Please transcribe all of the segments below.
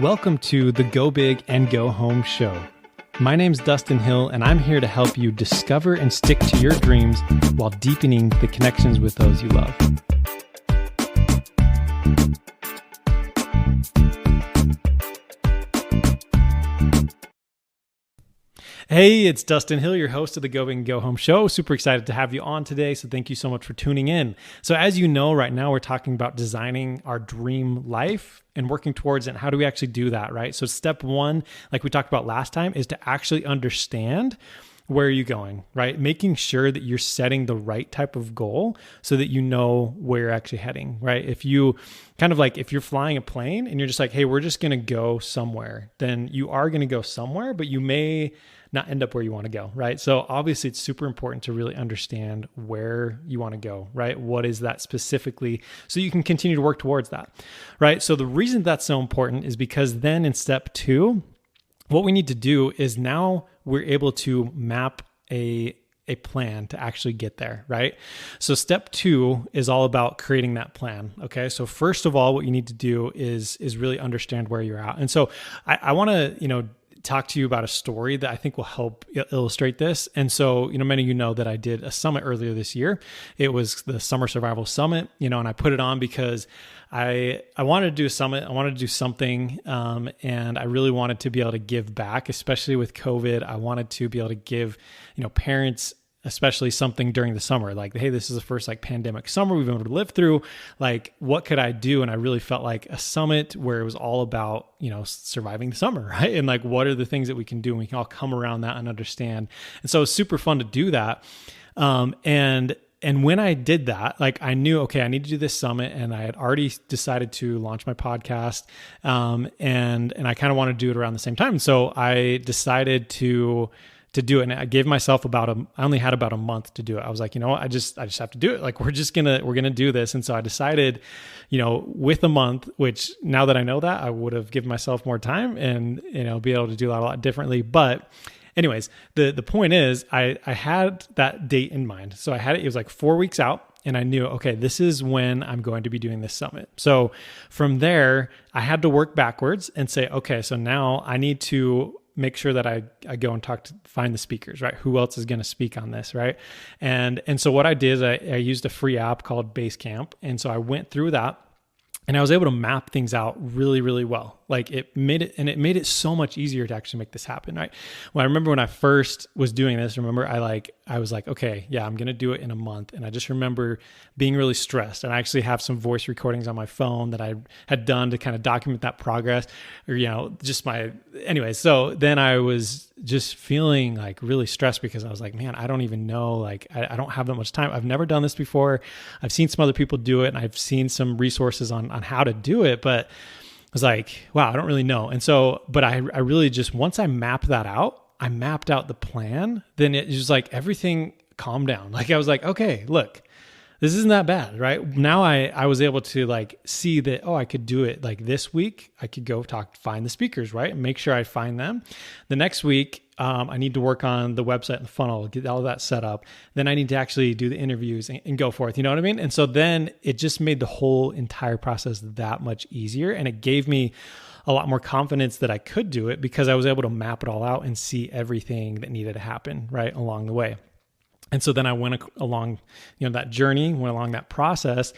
Welcome to the Go Big and Go Home show. My name's Dustin Hill, and I'm here to help you discover and stick to your dreams while deepening the connections with those you love. Hey, it's Dustin Hill, your host of the Go Big and Go Home show. Super excited to have you on today, so thank you so much for tuning in. So as you know, right now we're talking about designing our dream life and working towards it. And how do we actually do that, right? So step one, like we talked about last time, is to actually understand where are you going, right? Making sure that you're setting the right type of goal so that you know where you're actually heading, right? If you if you're flying a plane and you're just like, hey, we're just going to go somewhere, then you are going to go somewhere, but you may not end up where you want to go, right? So obviously it's super important to really understand where you want to go, right? What is that specifically so you can continue to work towards that, right? So the reason that's so important is because then in step two, what we need to do is now we're able to map a plan to actually get there, right? So step two is all about creating that plan, okay? So first of all, what you need to do is really understand where you're at. And so I want to, talk to you about a story that I think will help illustrate this. And so, many of you know that I did a summit earlier this year. It was the Summer Survival Summit, and I put it on because I wanted to do a summit. I wanted to do something, and I really wanted to be able to give back, especially with COVID. I wanted to be able to give, parents especially something during the summer, like, hey, this is the first pandemic summer we've been able to live through. Like, what could I do? And I really felt like a summit where it was all about, surviving the summer, right? And what are the things that we can do? And we can all come around that and understand. And so it's super fun to do that. And when I did that, I knew, okay, I need to do this summit, and I had already decided to launch my podcast. And I kind of want to do it around the same time. So I decided to do it. And I gave myself I only had about a month to do it. I was like, I just have to do it. We're going to do this. And so I decided, with a month, which now that I know that, I would have given myself more time and, be able to do that a lot differently. But anyways, the point is I had that date in mind. So I had it was 4 weeks out, and I knew, okay, this is when I'm going to be doing this summit. So from there, I had to work backwards and say, okay, so now I need to make sure that I go and find the speakers, right? Who else is going to speak on this, right? And so what I did is I used a free app called Basecamp. And so I went through that, and I was able to map things out really, really well. It made it so much easier to actually make this happen, right? Well, I remember when I first was doing this, I was like, okay, yeah, I'm going to do it in a month. And I just remember being really stressed. And I actually have some voice recordings on my phone that I had done to kind of document that progress, or, anyways. So then I was just feeling really stressed because I was like, man, I don't even know, I don't have that much time. I've never done this before. I've seen some other people do it, and I've seen some resources on how to do it, but I was like, wow, I don't really know. And so, but I really just, once I mapped that out, I mapped out the plan, then it was everything calmed down. I was like, okay, look, this isn't that bad, right? Now I was able to see that, I could do it this week. I could go find the speakers, right? And make sure I find them. The next week, I need to work on the website and the funnel, get all that set up. Then I need to actually do the interviews and go forth. You know what I mean? And so then it just made the whole entire process that much easier. And it gave me a lot more confidence that I could do it because I was able to map it all out and see everything that needed to happen right along the way. And so then I went along, that journey, went along that process.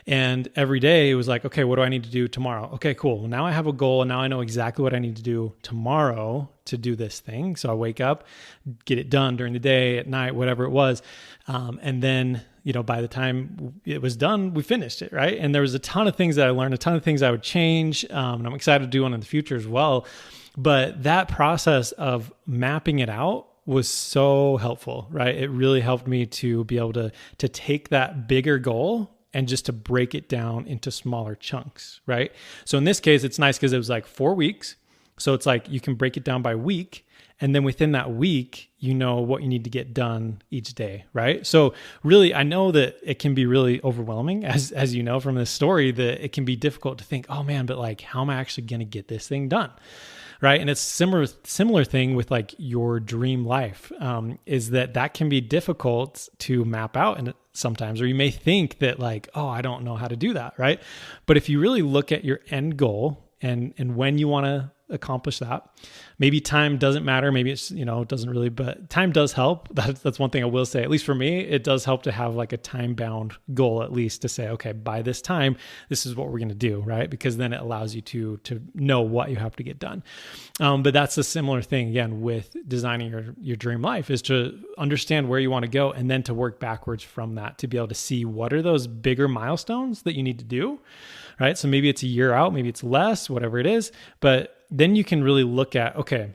And every day it was like, okay, what do I need to do tomorrow? Okay, cool. Well, now I have a goal, and now I know exactly what I need to do tomorrow to do this thing. So I wake up, get it done during the day, at night, whatever it was. And then, by the time it was done, we finished it, right? And there was a ton of things that I learned, a ton of things I would change. And I'm excited to do one in the future as well. But that process of mapping it out was so helpful, right? It really helped me to be able to take that bigger goal and just to break it down into smaller chunks, right? So in this case, it's nice because it was 4 weeks. So it's you can break it down by week. And then within that week, what you need to get done each day, right? So really, I know that it can be really overwhelming, as you know from this story, that it can be difficult to think, oh man, but how am I actually going to get this thing done? Right. And it's similar thing with your dream life, is that can be difficult to map out and sometimes, or you may think that oh, I don't know how to do that. Right. But if you really look at your end goal and when you want to accomplish that. Maybe time doesn't matter. Maybe it's, it doesn't really, but time does help. That's one thing I will say, at least for me, it does help to have like a time bound goal, at least to say, okay, by this time, this is what we're going to do, right? Because then it allows you to know what you have to get done. But that's a similar thing again with designing your dream life, is to understand where you want to go and then to work backwards from that to be able to see what are those bigger milestones that you need to do, right? So maybe it's a year out, maybe it's less, whatever it is, but then you can really look at, okay,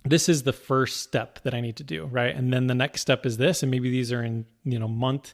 this is the first step that I need to do, right? And then the next step is this, and maybe these are in, month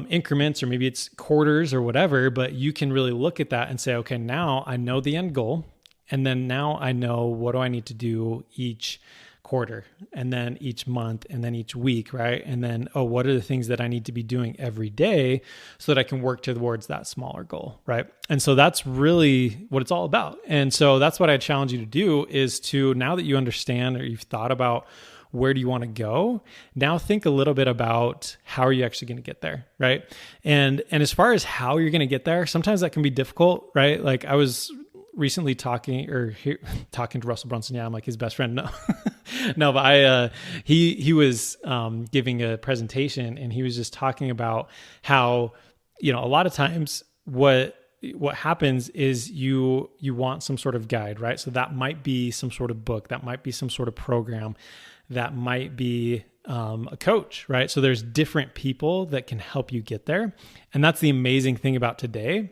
increments, or maybe it's quarters or whatever, but you can really look at that and say, okay, now I know the end goal. And then now I know what do I need to do each quarter, and then each month, and then each week, right? And then, what are the things that I need to be doing every day so that I can work towards that smaller goal, right? And so that's really what it's all about. And so that's what I challenge you to do, is to, now that you understand or you've thought about where do you want to go, now think a little bit about how are you actually going to get there, right? And as far as how you're going to get there, sometimes that can be difficult, right? Like I was recently talking to Russell Brunson. Yeah, I'm like his best friend. No, no, but he was giving a presentation, and he was just talking about how, a lot of times what happens is you want some sort of guide, right? So that might be some sort of book, that might be some sort of program, that might be a coach, right? So there's different people that can help you get there. And that's the amazing thing about today,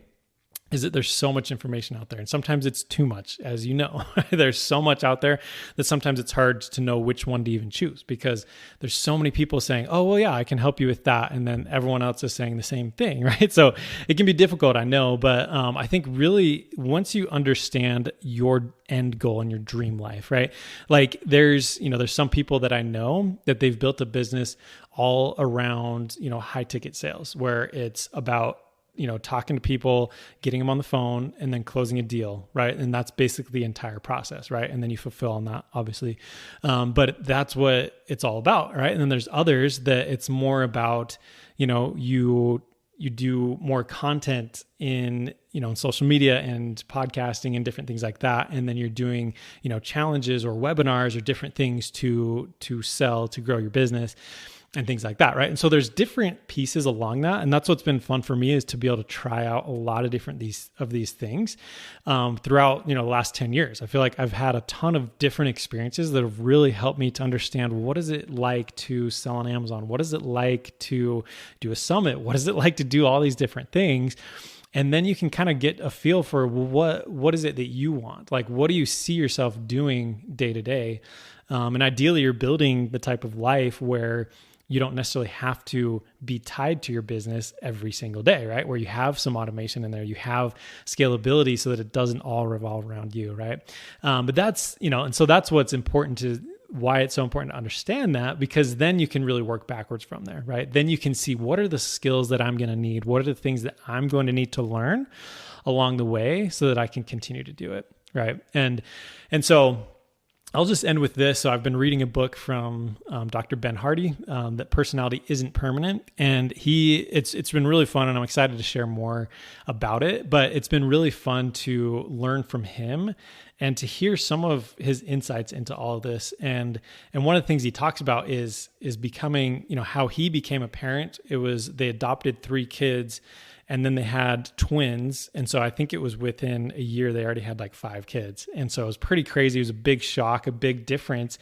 is that there's so much information out there, and sometimes it's too much, as you know. There's so much out there that sometimes it's hard to know which one to even choose, because there's so many people saying, oh, well, yeah, I can help you with that. And then everyone else is saying the same thing, right? So it can be difficult, I know, but I think really once you understand your end goal and your dream life, right? Like there's some people that I know that they've built a business all around, high ticket sales, where it's about talking to people, getting them on the phone, and then closing a deal, right? And that's basically the entire process, right? And then you fulfill on that, obviously. But that's what it's all about, right? And then there's others that it's more about, you do more content in, in social media and podcasting and different things like that. And then you're doing, challenges or webinars or different things to sell, to grow your business and things like that, right? And so there's different pieces along that, and that's what's been fun for me, is to be able to try out a lot of different these things throughout the last 10 years. I feel like I've had a ton of different experiences that have really helped me to understand, what is it like to sell on Amazon? What is it like to do a summit? What is it like to do all these different things? And then you can kind of get a feel for what is it that you want? Like, what do you see yourself doing day to day? And ideally, you're building the type of life where you don't necessarily have to be tied to your business every single day, right? Where you have some automation in there, you have scalability so that it doesn't all revolve around you, right? But that's, and so that's what's important why it's so important to understand that, because then you can really work backwards from there, right? Then you can see, what are the skills that I'm going to need? What are the things that I'm going to need to learn along the way so that I can continue to do it, right? And so I'll just end with this. So I've been reading a book from Dr. Ben Hardy, that personality isn't permanent. And it's been really fun, and I'm excited to share more about it, but it's been really fun to learn from him and to hear some of his insights into all of this. And one of the things he talks about is becoming, how he became a parent. It was, they adopted 3 kids, and then they had twins. And so I think it was within a year, they already had like 5 kids. And so it was pretty crazy. It was a big shock, a big difference.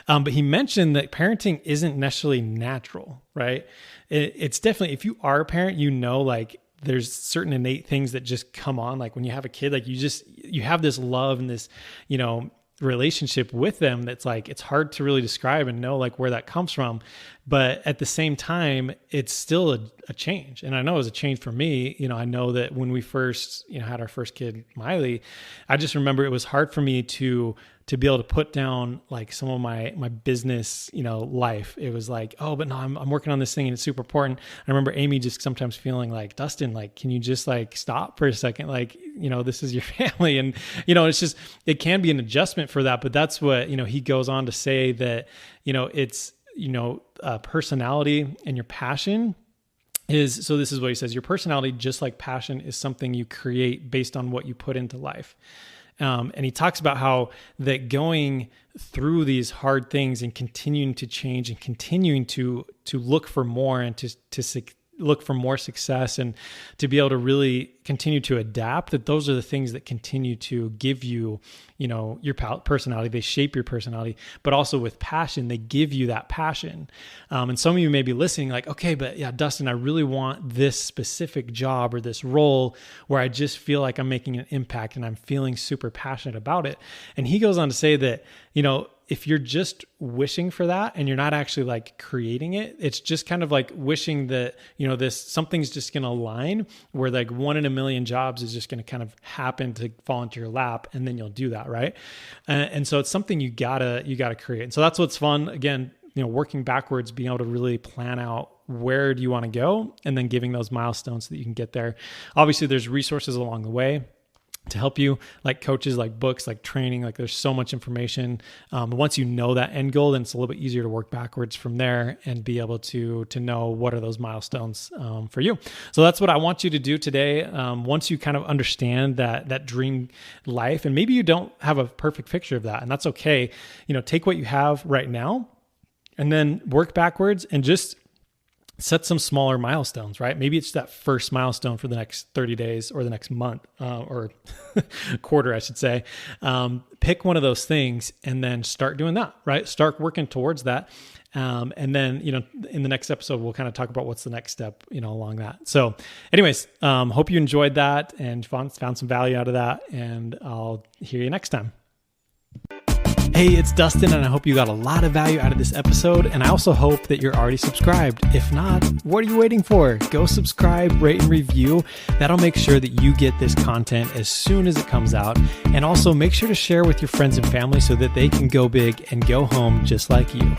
But he mentioned that parenting isn't necessarily natural, right? It's definitely, if you are a parent, like there's certain innate things that just come on. Like when you have a kid, like you have this love and this, relationship with them that's like, it's hard to really describe and know like where that comes from. But at the same time, it's still a change. And I know it was a change for me. I know that when we first, had our first kid, Miley, I just remember it was hard for me to be able to put down like some of my business, life. It was like, oh, but no, I'm working on this thing and it's super important. I remember Amy just sometimes feeling like, Dustin, like, can you just like stop for a second? Like, this is your family. And, it's just, it can be an adjustment for that. But that's what, he goes on to say that, it's, personality and your passion so this is what he says: your personality, just like passion, is something you create based on what you put into life. And he talks about how that going through these hard things and continuing to change and continuing to look for more and to look for more success and to be able to really continue to adapt, that those are the things that continue to give you, your personality. They shape your personality, but also with passion, they give you that passion. And some of you may be listening like, okay, but yeah, Dustin, I really want this specific job or this role where I just feel like I'm making an impact and I'm feeling super passionate about it. And he goes on to say that, if you're just wishing for that and you're not actually like creating it, it's just kind of like wishing that, something's just going to align where like 1 in a million jobs is just going to kind of happen to fall into your lap, and then you'll do that. Right. And so it's something you gotta create. And so that's what's fun. Again, working backwards, being able to really plan out where do you want to go and then giving those milestones so that you can get there. Obviously there's resources along the way to help you, like coaches, like books, like training, like there's so much information. Once you know that end goal, then it's a little bit easier to work backwards from there and be able to know what are those milestones for you. So that's what I want you to do today. Once you kind of understand that dream life, and maybe you don't have a perfect picture of that, and that's okay. Take what you have right now and then work backwards and just set some smaller milestones, right? Maybe it's that first milestone for the next 30 days or the next month or quarter, I should say. Pick one of those things and then start doing that, right? Start working towards that. And then, in the next episode, we'll kind of talk about what's the next step, along that. So anyways, hope you enjoyed that and found some value out of that, and I'll hear you next time. Hey, it's Dustin, and I hope you got a lot of value out of this episode, and I also hope that you're already subscribed. If not, what are you waiting for? Go subscribe, rate, and review. That'll make sure that you get this content as soon as it comes out, and also make sure to share with your friends and family so that they can go big and go home just like you.